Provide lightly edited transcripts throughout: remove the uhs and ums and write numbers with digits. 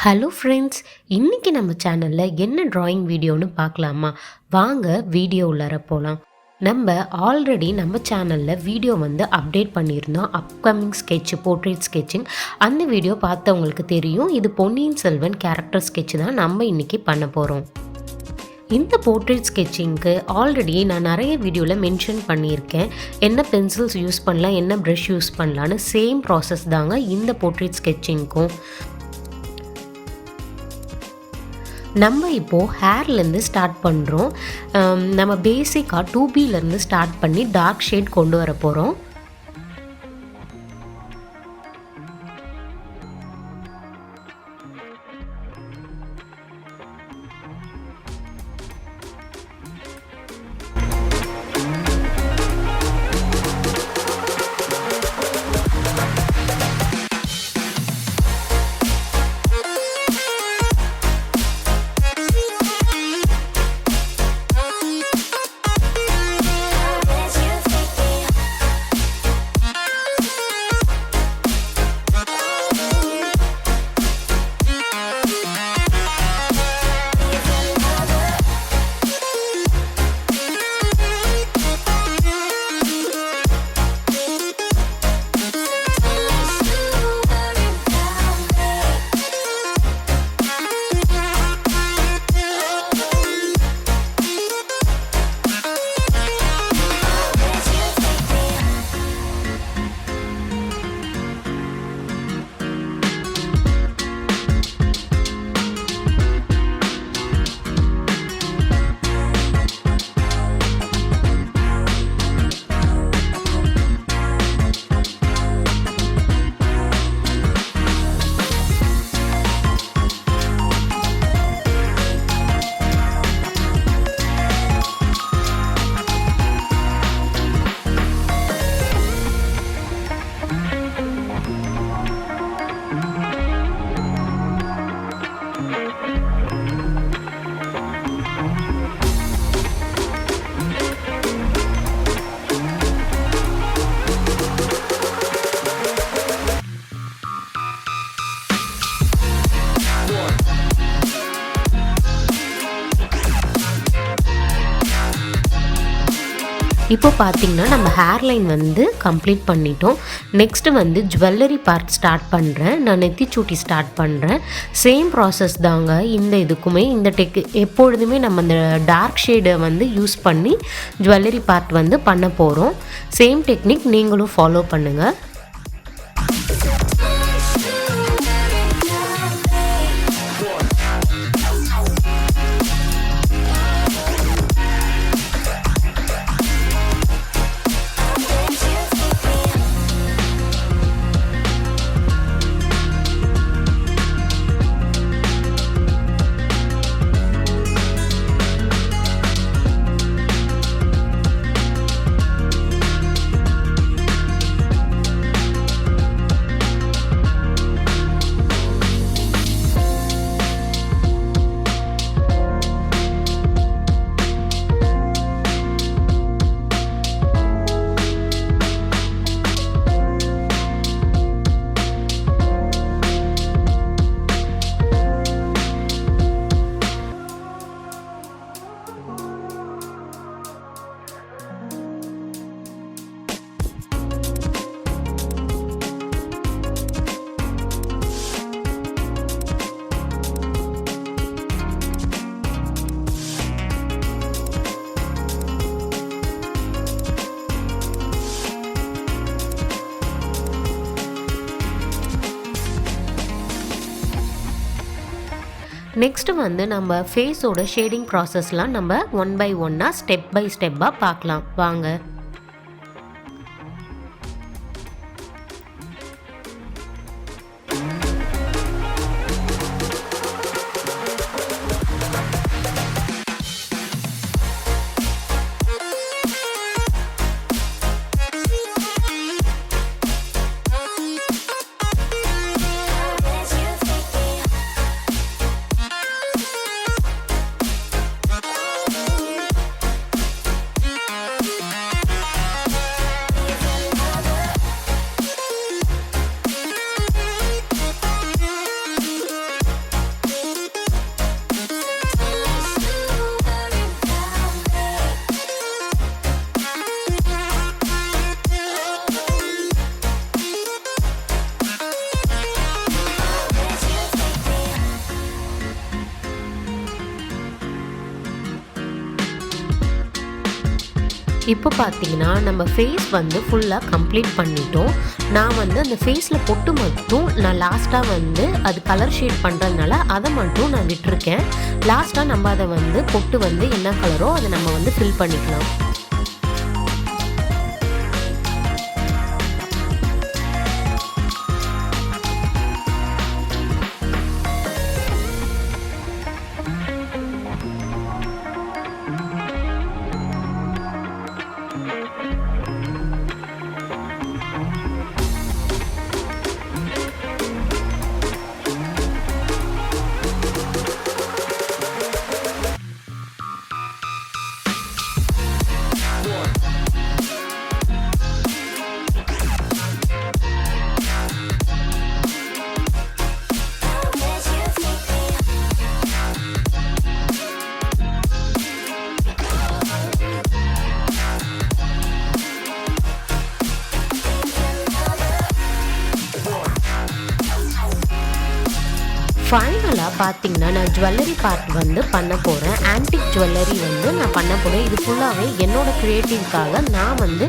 Hello friends, இன்றைக்கி நம்ம சேனலில் என்ன ட்ராயிங் வீடியோன்னு பார்க்கலாமா? வாங்க வீடியோ உள்ளார போகலாம். நம்ம ஆல்ரெடி நம்ம சேனலில் வீடியோ அப்டேட் பண்ணியிருந்தோம். Upcoming sketch, portrait sketching. அந்த வீடியோ பார்த்தவங்களுக்கு தெரியும். இது பொன்னியின் செல்வன் கேரக்டர் ஸ்கெட்ச் தான் நம்ம இன்றைக்கி பண்ண போகிறோம். இந்த போர்ட்ரேட் ஸ்கெட்சிங்க்கு ஆல்ரெடி நான் நிறைய வீடியோவில் மென்ஷன் பண்ணியிருக்கேன். என்ன பென்சில்ஸ் யூஸ் பண்ணலாம், என்ன ப்ரஷ் யூஸ் பண்ணலான்னு. சேம் ப்ராசஸ் தாங்க இந்த போர்ட்ரேட் ஸ்கெட்சிங்க்கும். நம்ம இப்போது ஹேர்லேருந்து ஸ்டார்ட் பண்ணுறோம். நம்ம பேசிக்காக 2Bலேருந்து ஸ்டார்ட் பண்ணி டார்க் ஷேட் கொண்டு வர போகிறோம். இப்போ பார்த்தீங்கன்னா நம்ம ஹேர்லைன் கம்ப்ளீட் பண்ணிட்டோம். நெக்ஸ்ட்டு ஜுவல்லரி பார்ட் ஸ்டார்ட் பண்ணுறேன். நான் நெத்திச்சூட்டி ஸ்டார்ட் பண்ணுறேன். சேம் ப்ராசஸ் தாங்க இந்த இதுக்குமே. இந்த எப்பொழுதுமே நம்ம இந்த டார்க் ஷேடை யூஸ் பண்ணி ஜுவல்லரி பார்ட் பண்ண போகிறோம். சேம் டெக்னிக் நீங்களும் ஃபாலோ பண்ணுங்கள். நெக்ஸ்ட்டு நம்ம ஃபேஸோட ஷேடிங் ப்ராசஸ்லாம் நம்ம 1 by 1 ஸ்டெப் பை ஸ்டெப்பாக பார்க்கலாம் வாங்க. இப்போ பார்த்தீங்கன்னா நம்ம ஃபேஸ் வந்து ஃபுல்லாக கம்ப்ளீட் பண்ணிட்டோம். நான் வந்து அந்த ஃபேஸில் பொட்டு மட்டும் நான் லாஸ்ட்டாக வந்து அது கலர் ஷேட் பண்ணுறதுனால அதை மட்டும் நான் விட்டுருக்கேன். லாஸ்ட்டாக நம்ம அதை வந்து பொட்டு வந்து என்ன கலரோ அதை நம்ம வந்து ஃபில் பண்ணிக்கலாம். ஃபைனலாக பார்த்தீங்கன்னா நான் ஜுவல்லரி பார்ட் வந்து பண்ண போகிறேன். ஆன்டிக் ஜுவல்லரி வந்து நான் பண்ண போகிறேன். இது ஃபுல்லாகவே என்னோடய க்ரியேட்டிவ்க்காக நான் வந்து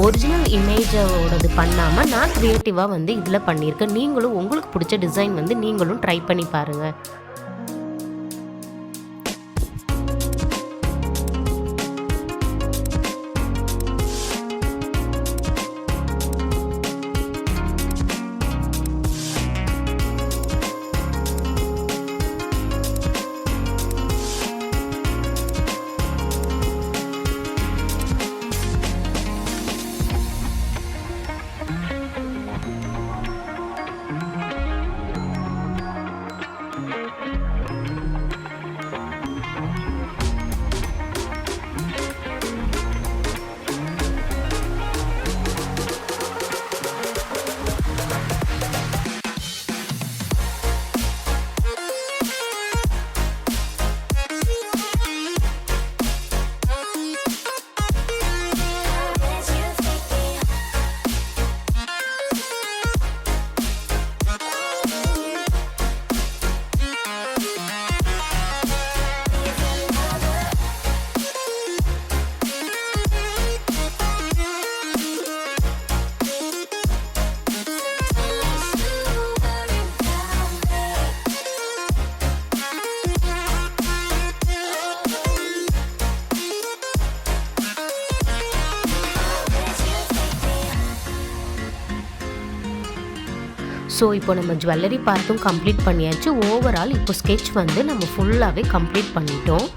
ஒரிஜினல் இமேஜோடது பண்ணாமல் நான் க்ரியேட்டிவாக வந்து இதில் பண்ணியிருக்கேன். நீங்களும் உங்களுக்கு பிடிச்ச டிசைன் வந்து நீங்களும் ட்ரை பண்ணி பாருங்கள். ஸோ இப்போ நம்ம ஜுவல்லரி பார்ட்டும் கம்ப்ளீட் பண்ணியாச்சு. ஓவரால் இப்போ ஸ்கெட்ச் வந்து நம்ம ஃபுல்லாகவே கம்ப்ளீட் பண்ணிட்டோம்.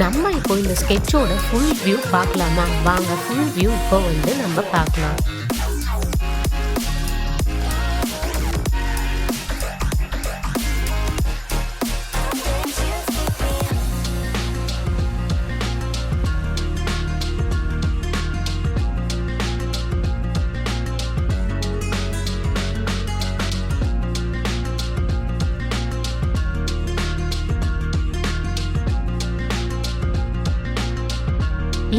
நம்ம இப்போ இந்த ஸ்கெட்சோட ஃபுல் வியூ பார்க்கலாமா? வாங்க ஃபுல் வியூ இப்போ வந்து நம்ம பார்க்கலாம்.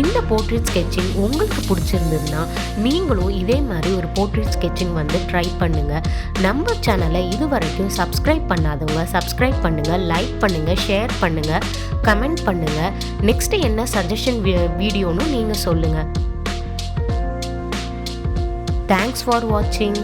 இந்த போர்ட்ரேட் ஸ்கெட்சிங் உங்களுக்கு பிடிச்சிருந்ததுன்னா நீங்களும் இதே மாதிரி ஒரு போர்ட்ரேட் ஸ்கெட்சிங் வந்து ட்ரை பண்ணுங்கள். நம்ம சேனலை இது வரைக்கும் சப்ஸ்கிரைப் பண்ணாதவங்க சப்ஸ்கிரைப் பண்ணுங்கள், லைக் பண்ணுங்கள், ஷேர் பண்ணுங்கள், கமெண்ட் பண்ணுங்கள். நெக்ஸ்ட்டு என்ன சஜஷன் வீடியோன்னு நீங்கள் சொல்லுங்கள். தேங்க்ஸ் ஃபார் வாட்சிங்.